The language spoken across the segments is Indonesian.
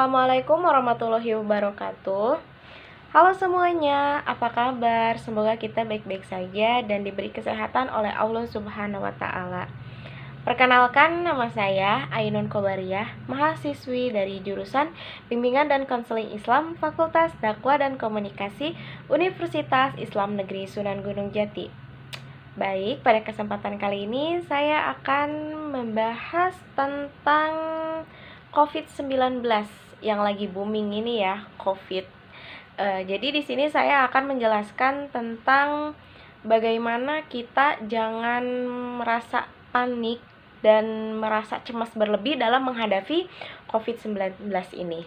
Assalamualaikum warahmatullahi wabarakatuh. Halo semuanya, apa kabar? Semoga kita baik-baik saja dan diberi kesehatan oleh Allah Subhanahu wa Ta'ala. Perkenalkan, nama saya Ainun Kobariah, mahasiswi dari jurusan Bimbingan dan Konseling Islam Fakultas Dakwah dan Komunikasi Universitas Islam Negeri Sunan Gunung Jati. Baik, pada kesempatan kali ini saya akan membahas tentang COVID-19 yang lagi booming ini ya, COVID. Jadi di sini saya akan menjelaskan tentang bagaimana kita jangan merasa panik dan merasa cemas berlebih dalam menghadapi COVID-19 ini.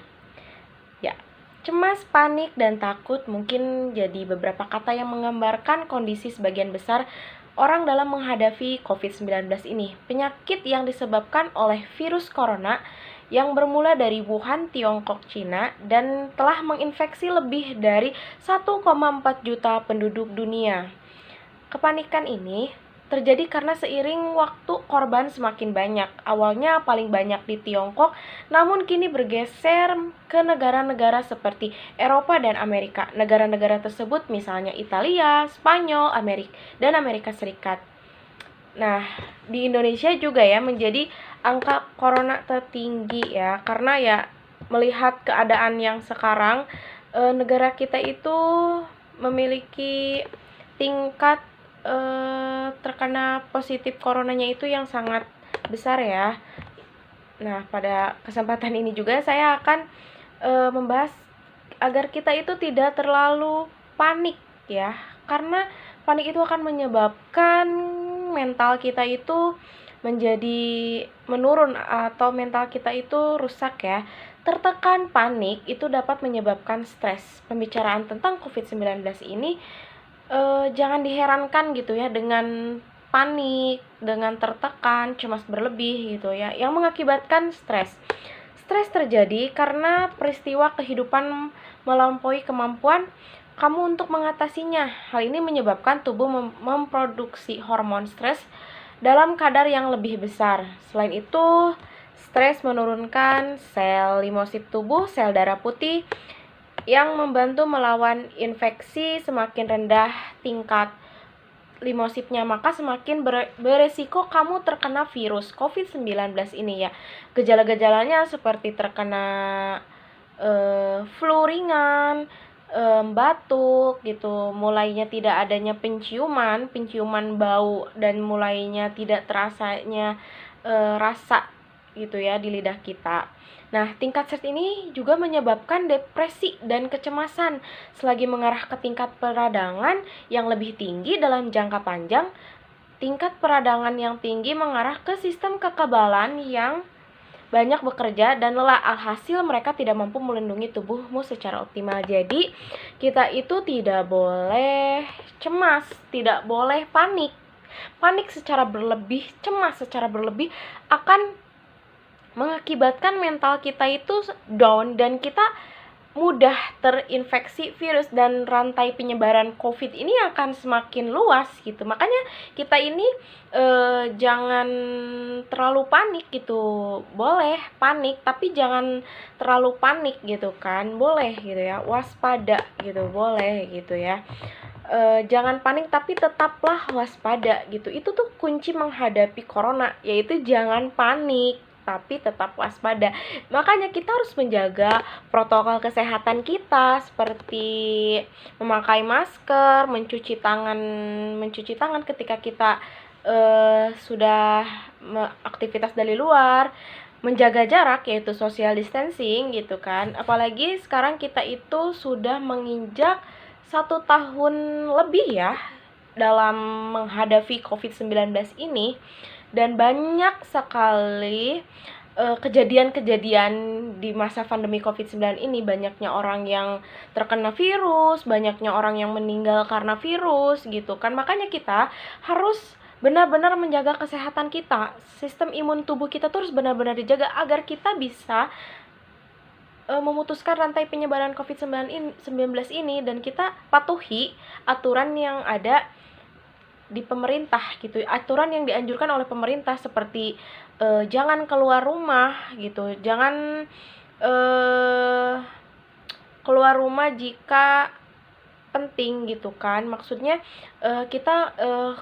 Ya, cemas, panik, dan takut mungkin jadi beberapa kata yang menggambarkan kondisi sebagian besar orang dalam menghadapi COVID-19 ini. Penyakit yang disebabkan oleh virus corona yang bermula dari Wuhan, Tiongkok, Cina, dan telah menginfeksi lebih dari 1,4 juta penduduk dunia. Kepanikan ini terjadi karena seiring waktu korban semakin banyak. Awalnya paling banyak di Tiongkok, namun kini bergeser ke negara-negara seperti Eropa dan Amerika. Negara-negara tersebut misalnya Italia, Spanyol, dan Amerika Serikat. Nah, di Indonesia juga ya menjadi angka corona tertinggi ya, karena ya melihat keadaan yang sekarang negara kita itu memiliki tingkat terkena positif coronanya itu yang sangat besar ya. Nah, pada kesempatan ini juga saya akan membahas agar kita itu tidak terlalu panik ya, karena panik itu akan menyebabkan mental kita itu menjadi menurun atau mental kita itu rusak ya. Tertekan, panik itu dapat menyebabkan stres. Pembicaraan tentang COVID-19 ini jangan diherankan gitu ya dengan panik, dengan tertekan, cemas berlebih gitu ya, yang mengakibatkan stres. Stres terjadi karena peristiwa kehidupan melampaui kemampuan kamu untuk mengatasinya. Hal ini menyebabkan tubuh memproduksi hormon stres dalam kadar yang lebih besar. Selain itu, stres menurunkan sel limfosit tubuh, sel darah putih, yang membantu melawan infeksi. Semakin rendah tingkat limfositnya, maka semakin beresiko kamu terkena virus COVID-19 ini ya. Gejala-gejalanya seperti terkena flu ringan, batuk gitu, mulainya tidak adanya penciuman bau, dan mulainya tidak terasanya rasa gitu ya di lidah kita. Nah, tingkat stres ini juga menyebabkan depresi dan kecemasan. Selagi mengarah ke tingkat peradangan yang lebih tinggi dalam jangka panjang, tingkat peradangan yang tinggi mengarah ke sistem kekebalan yang banyak bekerja dan lelah. Alhasil mereka tidak mampu melindungi tubuhmu secara optimal. Jadi, kita itu tidak boleh cemas, tidak boleh panik. Panik secara berlebih, cemas secara berlebih akan mengakibatkan mental kita itu down dan kita mudah terinfeksi virus, dan rantai penyebaran COVID ini akan semakin luas gitu. Makanya kita ini jangan terlalu panik gitu. Boleh panik, tapi jangan terlalu panik gitu kan. Boleh gitu ya, waspada gitu, boleh gitu ya. Jangan panik tapi tetaplah waspada gitu. Itu tuh kunci menghadapi corona, yaitu jangan panik tapi tetap waspada. Makanya kita harus menjaga protokol kesehatan kita seperti memakai masker, mencuci tangan ketika kita sudah aktivitas dari luar, menjaga jarak yaitu social distancing gitu kan. Apalagi sekarang kita itu sudah menginjak 1 tahun lebih ya dalam menghadapi COVID-19 ini, dan banyak sekali kejadian-kejadian di masa pandemi COVID-19 ini. Banyaknya orang yang terkena virus, banyaknya orang yang meninggal karena virus gitu kan. Makanya kita harus benar-benar menjaga kesehatan kita. Sistem imun tubuh kita terus benar-benar dijaga agar kita bisa memutuskan rantai penyebaran COVID-19 ini, dan kita patuhi aturan yang ada di pemerintah gitu, aturan yang dianjurkan oleh pemerintah seperti jangan keluar rumah gitu, jangan keluar rumah jika penting gitu kan. Maksudnya kita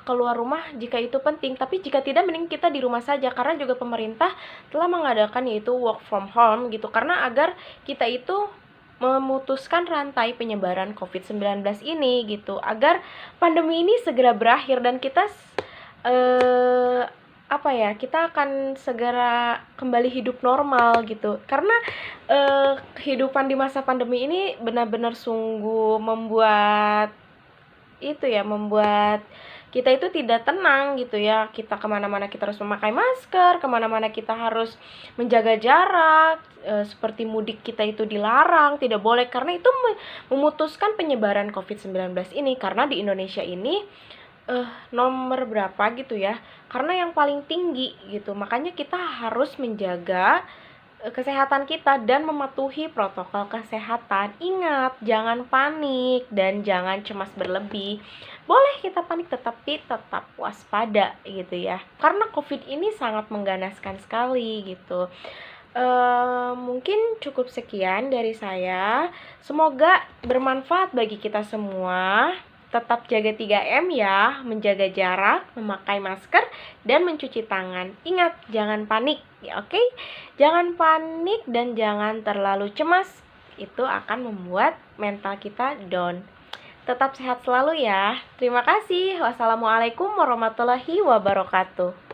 keluar rumah jika itu penting, tapi jika tidak mending kita di rumah saja, karena juga pemerintah telah mengadakan yaitu work from home gitu, karena agar kita itu memutuskan rantai penyebaran COVID-19 ini gitu, agar pandemi ini segera berakhir dan kita kita akan segera kembali hidup normal gitu. Karena kehidupan di masa pandemi ini benar-benar sungguh membuat kita itu tidak tenang gitu ya. Kita kemana-mana kita harus memakai masker, kemana-mana kita harus menjaga jarak, seperti mudik kita itu dilarang, tidak boleh, karena itu memutuskan penyebaran COVID-19 ini. Karena di Indonesia ini nomor berapa gitu ya, karena yang paling tinggi gitu, makanya kita harus menjaga kesehatan kita dan mematuhi protokol kesehatan. Ingat, jangan panik dan jangan cemas berlebih. Boleh kita panik tetapi tetap waspada gitu ya, karena COVID ini sangat mengganaskan sekali gitu. Mungkin cukup sekian dari saya. Semoga bermanfaat bagi kita semua. Tetap jaga 3M ya, menjaga jarak, memakai masker, dan mencuci tangan. Ingat, jangan panik, ya oke? Jangan panik dan jangan terlalu cemas. Itu akan membuat mental kita down. Tetap sehat selalu ya. Terima kasih. Wassalamualaikum warahmatullahi wabarakatuh.